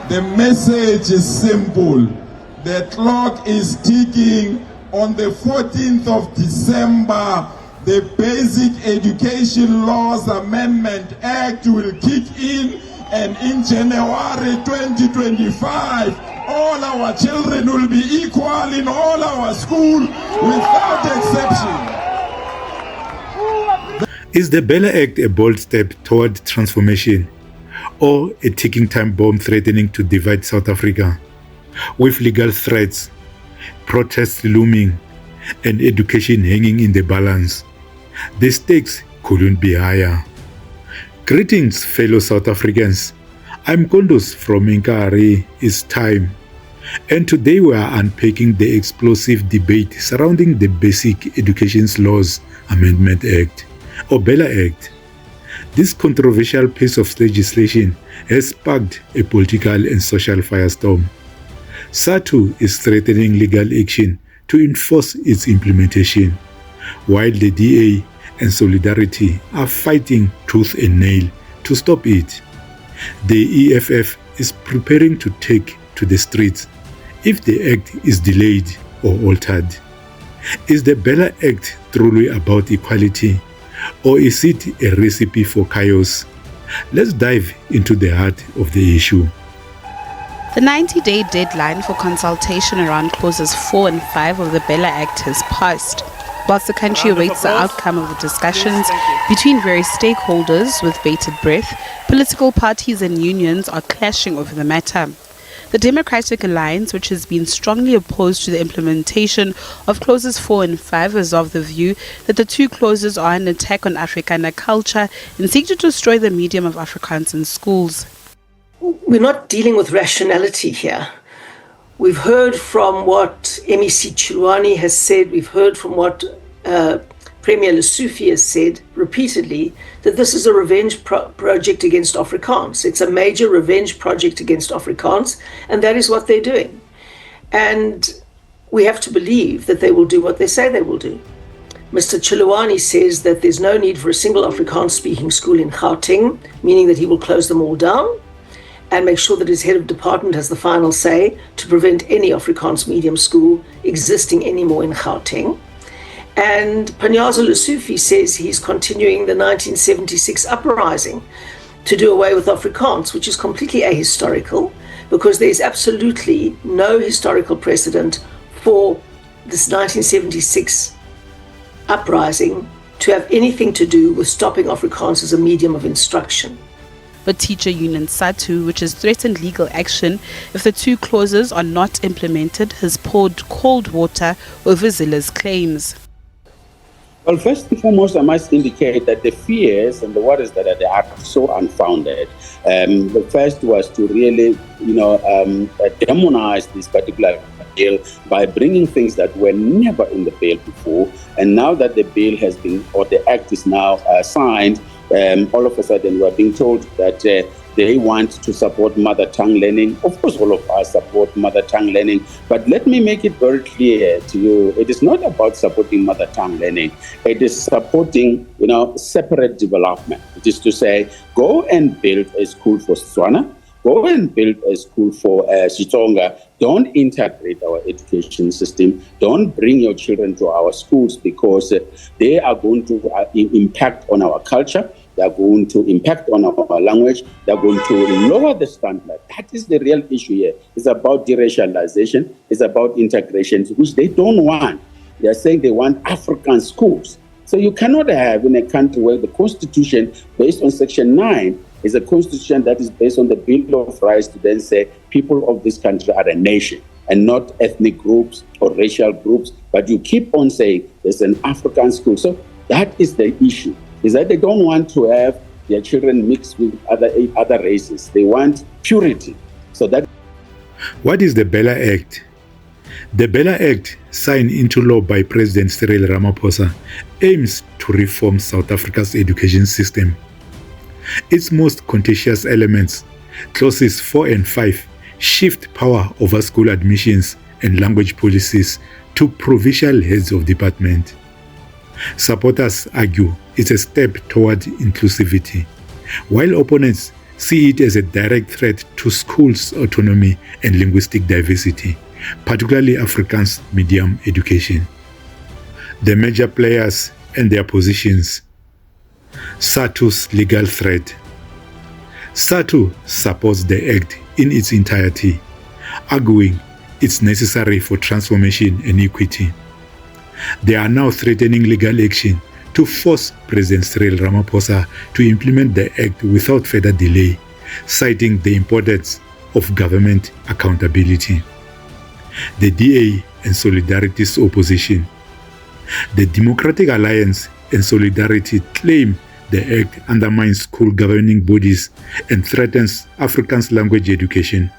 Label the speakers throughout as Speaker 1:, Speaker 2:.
Speaker 1: The message is simple. The clock is ticking. On the 14th of December, the Basic Education Laws Amendment Act will kick in, and in January 2025, all our children will be equal in all our schools without exception.
Speaker 2: Is the Bela Act a bold step toward transformation, or a ticking time bomb threatening to divide South Africa? With legal threats, protests looming, and education hanging in the balance, the stakes couldn't be higher. Greetings, fellow South Africans. I'm Kondos from Inkari. It's time. And today we are unpacking the explosive debate surrounding the Basic Education Laws Amendment Act, or Bela Act. This controversial piece of legislation has sparked a political and social firestorm. SADTU is threatening legal action to enforce its implementation, while the DA and Solidarity are fighting tooth and nail to stop it. The EFF is preparing to take to the streets if the act is delayed or altered. Is the Bela Act truly about equality, or is it a recipe for chaos? Let's dive into the heart of the issue.
Speaker 3: The 90-day deadline for consultation around clauses 4 and 5 of the Bela Act has passed. Whilst the country awaits the outcome of the discussions between various stakeholders with bated breath, political parties and unions are clashing over the matter. The Democratic Alliance, which has been strongly opposed to the implementation of clauses 4 and 5, is of the view that the two clauses are an attack on Afrikaner culture and seek to destroy the medium of Afrikaans in schools.
Speaker 4: We're not dealing with rationality here. We've heard from what MEC Chilwani has said, we've heard from what Premier Lesufi has said repeatedly, that this is a revenge project against Afrikaans. It's a major revenge project against Afrikaans, and that is what they're doing. And we have to believe that they will do what they say they will do. Mr. Chilwani says that there's no need for a single Afrikaans-speaking school in Gauteng, meaning that he will close them all down and make sure that his head of department has the final say to prevent any Afrikaans medium school existing anymore in Gauteng. And Panyaza Lesufi says he's continuing the 1976 uprising to do away with Afrikaans, which is completely ahistorical because there is absolutely no historical precedent for this 1976 uprising to have anything to do with stopping Afrikaans as a medium of instruction.
Speaker 3: But teacher union SADTU, which has threatened legal action if the two clauses are not implemented, has poured cold water over Zilla's claims.
Speaker 5: Well, first and foremost, I must indicate that the fears and the worries that are so unfounded. The first was to really, demonize this particular bill by bringing things that were never in the bill before. And now that the bill has been, or the act is now signed, all of a sudden we're being told that they want to support mother tongue learning. Of course, all of us support mother tongue learning, but let me make it very clear to you, it is not about supporting mother tongue learning. It is supporting, separate development. It is to say, go and build a school for Setswana, go and build a school for Xitsonga. Don't integrate our education system. Don't bring your children to our schools because they are going to impact on our culture. They are going to impact on our language. They are going to lower the standard. That is the real issue here. It's about deracialization. It's about integration, which they don't want. They are saying they want African schools. So you cannot have in a country where the constitution, based on Section 9, is a constitution that is based on the Bill of Rights to then say people of this country are a nation and not ethnic groups or racial groups. But you keep on saying there's an African school. So that is the issue, is that they don't want to have their children mixed with other races. They want purity. So that.
Speaker 2: What is the Bela Act? The Bela Act, signed into law by President Cyril Ramaphosa, aims to reform South Africa's education system. Its most contentious elements, clauses 4 and 5, shift power over school admissions and language policies to provincial heads of department. Supporters argue it's a step toward inclusivity, while opponents see it as a direct threat to schools' autonomy and linguistic diversity, particularly Afrikaans medium education. The major players and their positions. SADTU's legal threat. SADTU supports the Act in its entirety, arguing it's necessary for transformation and equity. They are now threatening legal action to force President Cyril Ramaphosa to implement the Act without further delay, citing the importance of government accountability. The DA and Solidarity's opposition. The Democratic Alliance and Solidarity claim the Act undermines school governing bodies and threatens Afrikaans language education.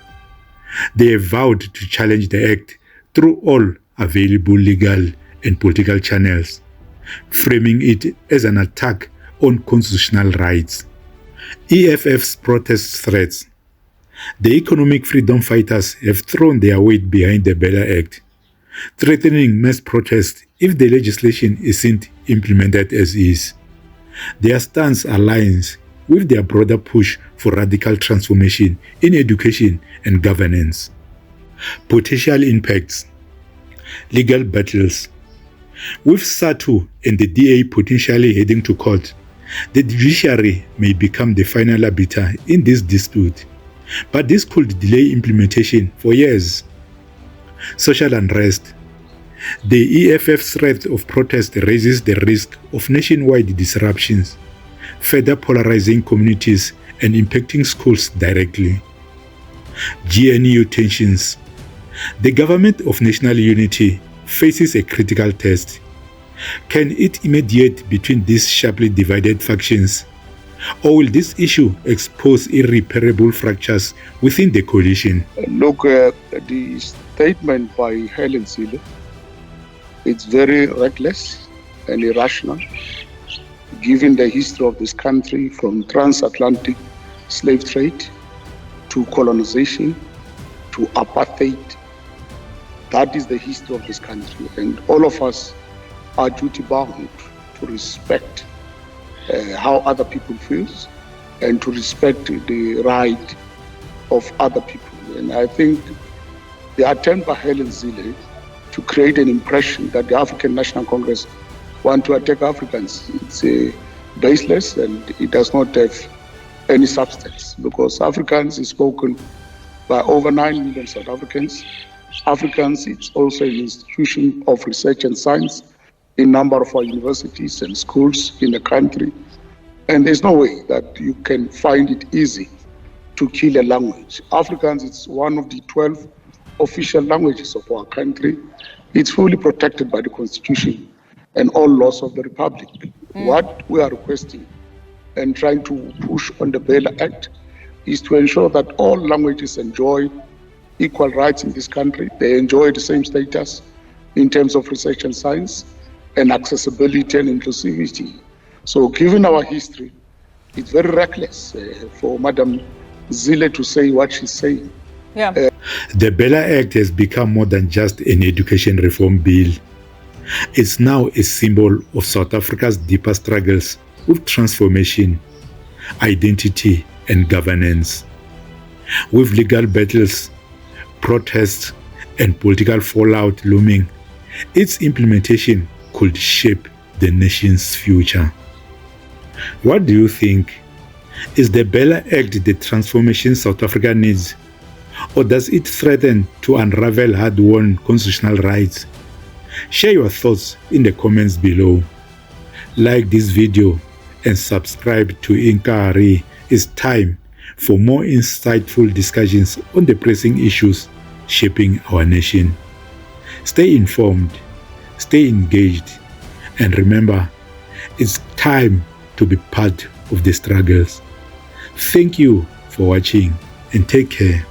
Speaker 2: They have vowed to challenge the Act through all available legal and political channels, framing it as an attack on constitutional rights. EFF's protest threats. The economic freedom fighters have thrown their weight behind the Bela Act, threatening mass protests if the legislation isn't implemented as is. Their stance aligns with their broader push for radical transformation in education and governance. Potential impacts. Legal battles. With SADTU and the DA potentially heading to court, the judiciary may become the final arbiter in this dispute, but this could delay implementation for years. Social unrest. The EFF's threat of protest raises the risk of nationwide disruptions, further polarizing communities and impacting schools directly. GNU tensions. The government of national unity faces a critical test. Can it mediate between these sharply divided factions? Or will this issue expose irreparable fractures within the coalition?
Speaker 6: Look, the statement by Helen Zille, it's very reckless and irrational, given the history of this country from transatlantic slave trade to colonization to apartheid. That is the history of this country, and all of us are duty bound to respect how other people feel and to respect the right of other people. And I think the attempt by Helen Zille to create an impression that the African National Congress want to attack Africans, it's baseless and it does not have any substance, because Afrikaans is spoken by over 9 million South Africans. Afrikaans is also an institution of research and science in a number of our universities and schools in the country. And there's no way that you can find it easy to kill a language. Afrikaans is one of the 12 official languages of our country. It's fully protected by the Constitution and all laws of the Republic. What we are requesting and trying to push on the Bela Act is to ensure that all languages enjoy equal rights in this country. They enjoy the same status in terms of research and science and accessibility and inclusivity. So given our history, it's very reckless for Madam Zille to say what she's saying.
Speaker 2: The Bela Act has become more than just an education reform bill. It's now a symbol of South Africa's deeper struggles with transformation, identity, and governance. With legal battles, protests, and political fallout looming, its implementation could shape the nation's future. What do you think? Is the Bela Act the transformation South Africa needs? Or does it threaten to unravel hard-won constitutional rights? Share your thoughts in the comments below. Like this video and subscribe to Inkari. It's time for more insightful discussions on the pressing issues shaping our nation. Stay informed, stay engaged, and remember, it's time to be part of the struggles. Thank you for watching and take care.